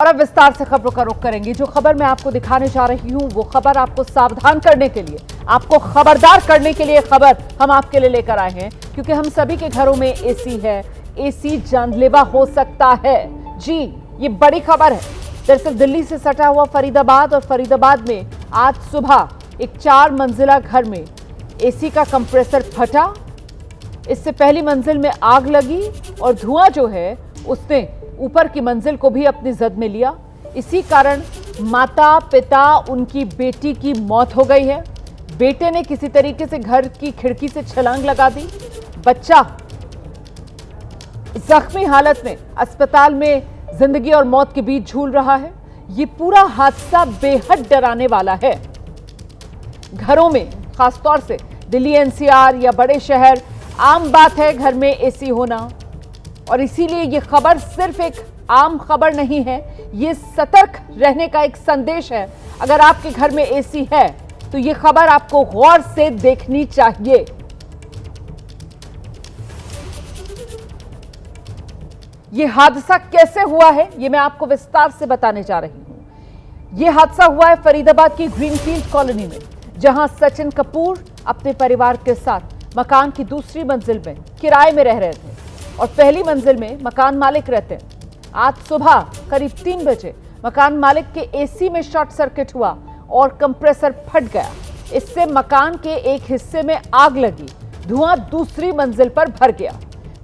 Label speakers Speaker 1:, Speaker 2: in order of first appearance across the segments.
Speaker 1: और अब विस्तार से खबरों का रुख करेंगे। जो खबर मैं आपको दिखाने जा रही हूं वो खबर आपको सावधान करने के लिए, आपको खबरदार करने के लिए खबर हम आपके लिए लेकर आए हैं, क्योंकि हम सभी के घरों में एसी है। एसी जानलेवा हो सकता है। जी, ये बड़ी खबर है। दरअसल दिल्ली से सटा हुआ फरीदाबाद, और फरीदाबाद में आज सुबह एक 4 मंजिला घर में एसी का कंप्रेसर फटा। इससे पहली मंजिल में आग लगी और धुआं जो है उसने ऊपर की मंजिल को भी अपनी जद में लिया। इसी कारण माता पिता उनकी बेटी की मौत हो गई है। बेटे ने किसी तरीके से घर की खिड़की से छलांग लगा दी। बच्चा जख्मी हालत में अस्पताल में जिंदगी और मौत के बीच झूल रहा है। ये पूरा हादसा बेहद डराने वाला है। घरों में, खासतौर से दिल्ली एनसीआर या बड़े शहर, आम बात है घर में एसी होना, और इसीलिए ये खबर सिर्फ एक आम खबर नहीं है, ये सतर्क रहने का एक संदेश है। अगर आपके घर में एसी है तो ये खबर आपको गौर से देखनी चाहिए। ये हादसा कैसे हुआ है ये मैं आपको विस्तार से बताने जा रही हूं। ये हादसा हुआ है फरीदाबाद की ग्रीनफील्ड कॉलोनी में, जहां सचिन कपूर अपने परिवार के साथ मकान की दूसरी मंजिल में किराए में रह रहे थे और पहली मंजिल में मकान मालिक रहते हैं। आज सुबह करीब 3 बजे मकान मालिक के एसी में शॉर्ट सर्किट हुआ और कंप्रेसर फट गया। इससे मकान के एक हिस्से में आग लगी। धुआं दूसरी मंजिल पर भर गया।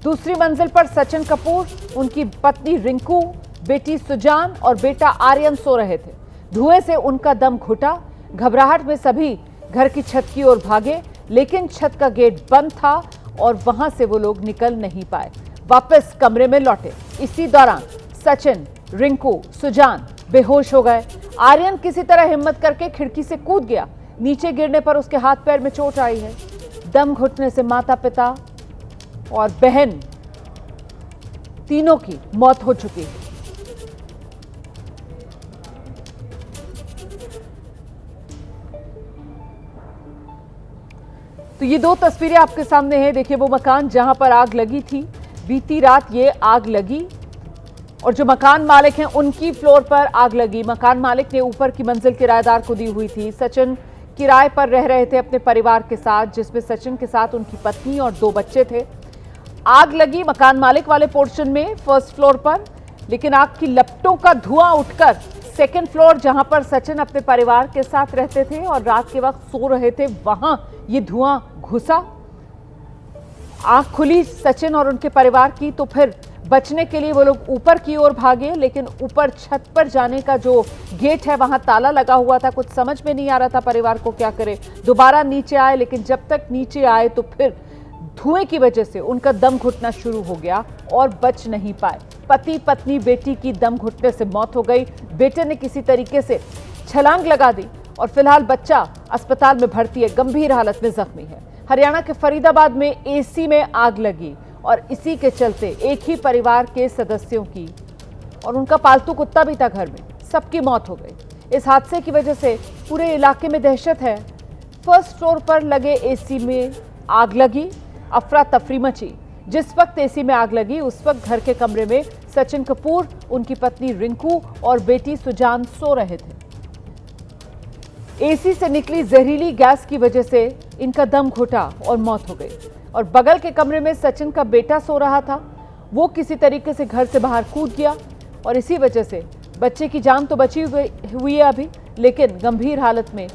Speaker 1: दूसरी मंजिल पर सचिन कपूर, उनकी पत्नी रिंकू, बेटी सुजान और बेटा आर्यन सो रहे थे। धुएं से उनका दम घुटा। घबराहट में सभी घर की छत की ओर भागे, लेकिन छत का गेट बंद था और वहां से वो लोग निकल नहीं पाए। वापस कमरे में लौटे। इसी दौरान सचिन, रिंकू, सुजान बेहोश हो गए। आर्यन किसी तरह हिम्मत करके खिड़की से कूद गया। नीचे गिरने पर उसके हाथ पैर में चोट आई है। दम घुटने से माता पिता और बहन तीनों की मौत हो चुकी है। तो ये 2 तस्वीरें आपके सामने हैं। देखिए वो मकान जहां पर आग लगी थी, बीती रात ये आग लगी और जो मकान मालिक हैं उनकी फ्लोर पर आग लगी। मकान मालिक ने ऊपर की मंजिल किराएदार को दी हुई थी। सचिन किराए पर रह रहे थे अपने परिवार के साथ, जिसमें सचिन के साथ उनकी पत्नी और 2 बच्चे थे। आग लगी मकान मालिक वाले पोर्शन में, फर्स्ट फ्लोर पर, लेकिन आग की लपटों का धुआं उठकर सेकेंड फ्लोर, जहां पर सचिन अपने परिवार के साथ रहते थे और रात के वक्त सो रहे थे, वहां ये धुआं घुसा। आंख खुली सचिन और उनके परिवार की, तो फिर बचने के लिए वो लोग ऊपर की ओर भागे, लेकिन ऊपर छत पर जाने का जो गेट है वहां ताला लगा हुआ था। कुछ समझ में नहीं आ रहा था परिवार को क्या करे। दोबारा नीचे आए, लेकिन जब तक नीचे आए तो फिर धुएं की वजह से उनका दम घुटना शुरू हो गया और बच नहीं पाए। पति पत्नी बेटी की दम घुटने से मौत हो गई। बेटे ने किसी तरीके से छलांग लगा दी और फिलहाल बच्चा अस्पताल में भर्ती है, गंभीर हालत में जख्मी है। हरियाणा के फरीदाबाद में एसी में आग लगी और इसी के चलते एक ही परिवार के सदस्यों की और उनका पालतू कुत्ता भी था घर में, सबकी मौत हो गई। इस हादसे की वजह से पूरे इलाके में दहशत है। फर्स्ट फ्लोर पर लगे एसी में आग लगी, अफरा तफरी मची। जिस वक्त एसी में आग लगी उस वक्त घर के कमरे में सचिन कपूर, उनकी पत्नी रिंकू और बेटी सुजान सो रहे थे। एसी से निकली जहरीली गैस की वजह से इनका दम घुटा और मौत हो गई। और बगल के कमरे में सचिन का बेटा सो रहा था। वो किसी तरीके से घर से बाहर कूद गया और इसी वजह से बच्चे की जान तो बची हुई है अभी, लेकिन गंभीर हालत में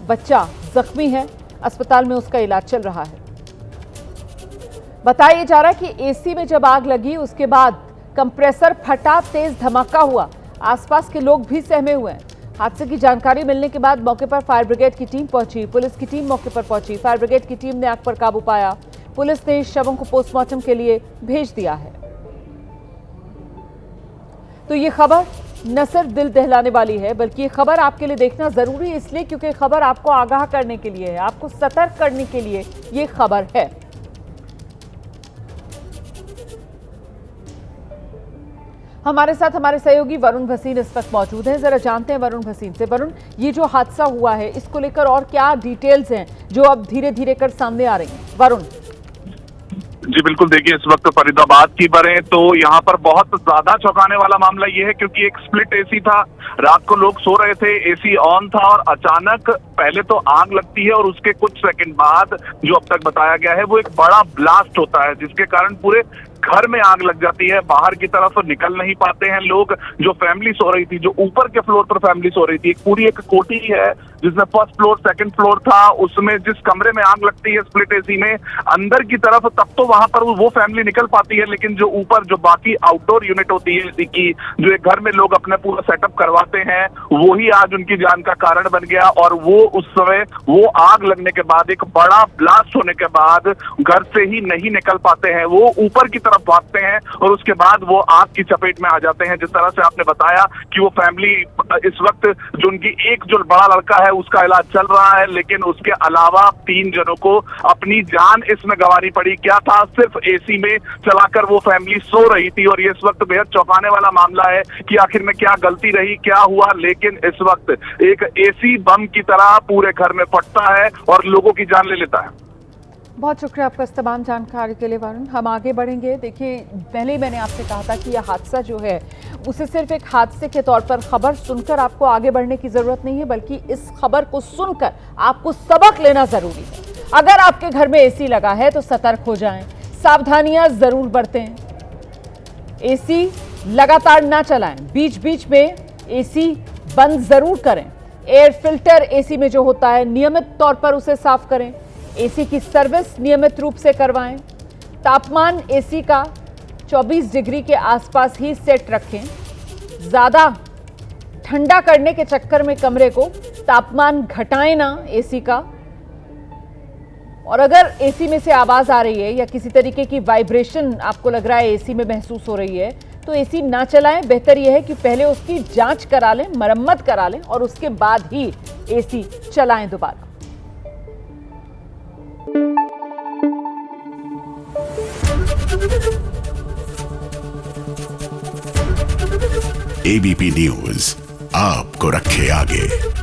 Speaker 1: बच्चा जख्मी है। अस्पताल में उसका इलाज चल रहा है। बताया जा रहा है कि एसी में जब आग लगी उसके बाद कंप्रेसर फटा, तेज धमाका हुआ। आसपास के लोग भी सहमे हुए हैं। हादसे की जानकारी मिलने के बाद मौके पर फायर ब्रिगेड की टीम पहुंची। पुलिस की टीम मौके पर पहुंची। फायर ब्रिगेड की टीम ने आग पर काबू पाया। पुलिस ने शवों को पोस्टमार्टम के लिए भेज दिया है। तो ये खबर न सिर्फ दिल दहलाने वाली है, बल्कि ये खबर आपके लिए देखना जरूरी है, इसलिए क्योंकि खबर आपको आगाह करने के लिए है, आपको सतर्क करने के लिए ये खबर है। हमारे साथ हमारे सहयोगी वरुण भसीन इस वक्त मौजूद हैं। जरा जानते हैं वरुण भसीन से। वरुण, ये जो हादसा हुआ है इसको लेकर और क्या डिटेल्स हैं जो अब धीरे धीरे कर सामने आ रही हैं? वरुण।
Speaker 2: जी बिल्कुल, देखिए इस वक्त फरीदाबाद की बढ़े तो यहाँ पर बहुत ज्यादा चौंकाने वाला मामला ये है क्योंकि एक स्प्लिट एसी था। रात को लोग सो रहे थे, एसी ऑन था और अचानक पहले तो आग लगती है और उसके कुछ सेकंड बाद जो अब तक बताया गया है वो एक बड़ा ब्लास्ट होता है जिसके कारण पूरे घर में आग लग जाती है। बाहर की तरफ निकल नहीं पाते हैं लोग। जो फैमिली सो रही थी, जो ऊपर के फ्लोर पर फैमिली सो रही थी, एक कोठी है जिसमें फर्स्ट फ्लोर सेकंड फ्लोर था, उसमें जिस कमरे में आग लगती है स्प्लिट एसी में अंदर की तरफ, तब तो वहां पर वो फैमिली निकल पाती है, लेकिन जो ऊपर जो बाकी आउटडोर यूनिट होती है एसी की, जो एक घर में लोग अपने पूरा सेटअप करवाते हैं, वो ही आज उनकी जान का कारण बन गया। और वो उस समय वो आग लगने के बाद, एक बड़ा ब्लास्ट होने के बाद घर से ही नहीं निकल पाते हैं, वो ऊपर की तरफ भागते हैं और उसके बाद वो आग की चपेट में आ जाते हैं। जिस तरह से आपने बताया कि वो फैमिली इस वक्त जो उनकी एक जो बड़ा लड़का है उसका इलाज चल रहा है, लेकिन उसके अलावा 3 जनों को अपनी जान इसमें गंवानी पड़ी। क्या था, सिर्फ एसी में चलाकर वो फैमिली सो रही थी और ये इस वक्त बेहद चौंकाने वाला मामला है कि आखिर में क्या गलती रही, क्या हुआ। लेकिन इस वक्त एक एसी बम की तरह पूरे घर में फटता है और लोगों की जान ले लेता है।
Speaker 1: बहुत शुक्रिया आपका इस तमाम जानकारी के लिए वरुण। हम आगे बढ़ेंगे। देखिए, पहले ही मैंने आपसे कहा था कि यह हादसा जो है उसे सिर्फ एक हादसे के तौर पर खबर सुनकर आपको आगे बढ़ने की जरूरत नहीं है, बल्कि इस खबर को सुनकर आपको सबक लेना जरूरी है। अगर आपके घर में एसी लगा है तो सतर्क हो जाएं, सावधानियां जरूर बरतें। एसी लगातार ना चलाएं, बीच बीच में एसी बंद जरूर करें। एयर फिल्टर एसी में जो होता है नियमित तौर पर उसे साफ करें। एसी की सर्विस नियमित रूप से करवाएं। तापमान एसी का 24 डिग्री के आसपास ही सेट रखें। ज़्यादा ठंडा करने के चक्कर में कमरे को तापमान घटाएं ना एसी का। और अगर एसी में से आवाज़ आ रही है या किसी तरीके की वाइब्रेशन आपको लग रहा है एसी में महसूस हो रही है, तो एसी ना चलाएं। बेहतर यह है कि पहले उसकी जांच करा लें, मरम्मत करा लें और उसके बाद ही एसी चलाएं दोबारा।
Speaker 3: एबीपी न्यूज आपको रखे आगे।